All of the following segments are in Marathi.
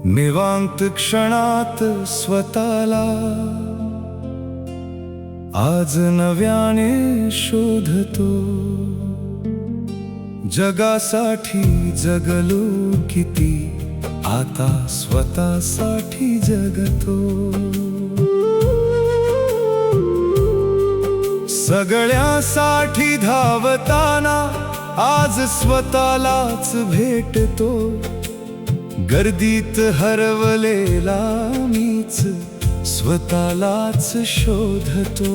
निवांत क्षणात स्वतःला आज नव्याने शोधतो, जगासाठी जगलो किती, आता स्वतःसाठी जगतो। सगळ्यासाठी धावताना आज स्वतःलाच भेटतो, गर्दीत हरवलेला मीच स्वतःलाच शोधतो।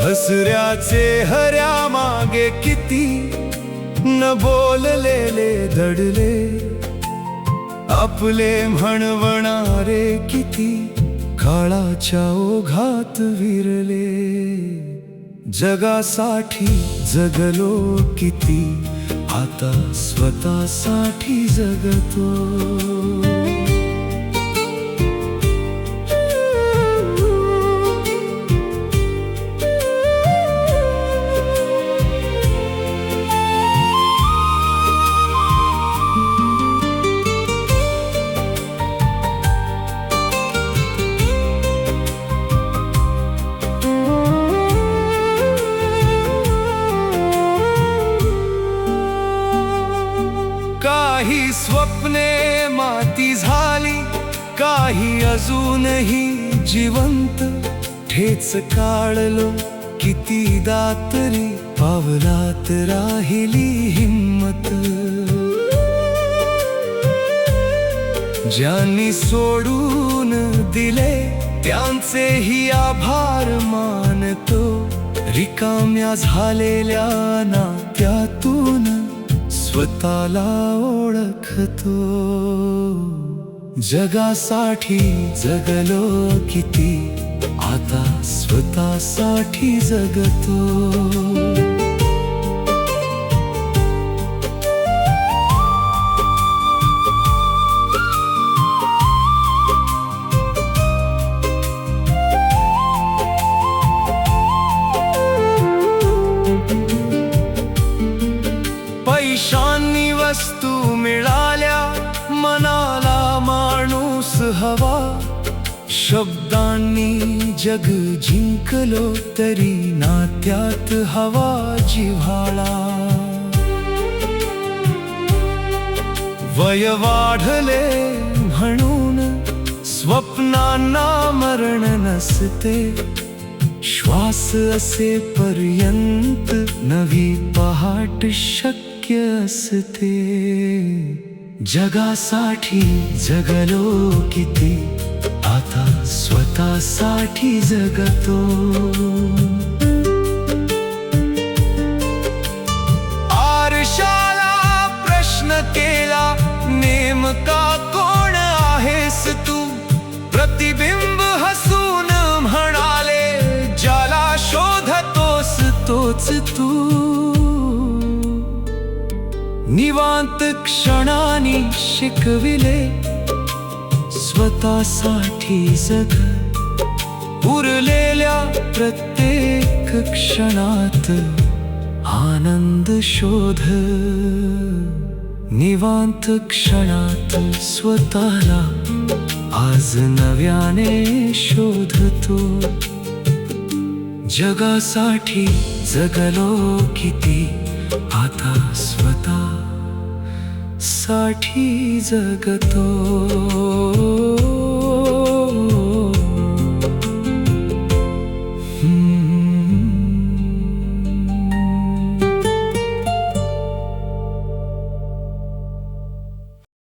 हसऱ्याचे हऱ्या मागे किती न बोललेले दडले, आपले म्हणवणारे किती काळाच्या ओघात विरले। जगासाठी जगलो किती, आता स्वतःसाठी जगतो। काही स्वप्ने माती झाली, काही अजूनही जिवंत, ठेच काढलो कितीदा तरी पावलात राहिली हिम्मत। ज्यांनी सोडून दिले त्यांचेही आभार मानतो, रिकाम्या झालेल्या नात्यातून स्वतःला ओळखतो। जगासाठी जगलो किती, आता स्वतःसाठी जगतो। पैशांनी वस्तू मिळाल्या, मनाला माणूस हवा, शब्दांनी जग जिंकलो तरी नात्यात हवा जिव्हाळा। वय वाढले म्हणून स्वप्नांना मरण नसते, श्वास असेपर्यंत नवी पहाट शक्य असते। जगासाठी जगलो किती, आता स्वतःसाठी जगतो। आरशाला प्रश्न केला, नेमका कोण आहेस तू? प्रतिबिंब हसून म्हणाले, ज्याला शोधतोस तोच तू। निवांत क्षणांनी शिकविले, स्वतःसाठी जग, उरलेल्या प्रत्येक क्षणात आनंद शोध। निवांत क्षणात स्वतःला आज नव्याने शोधतो, जगासाठी जगलो किती, आता स्वतःसाठी जगतो।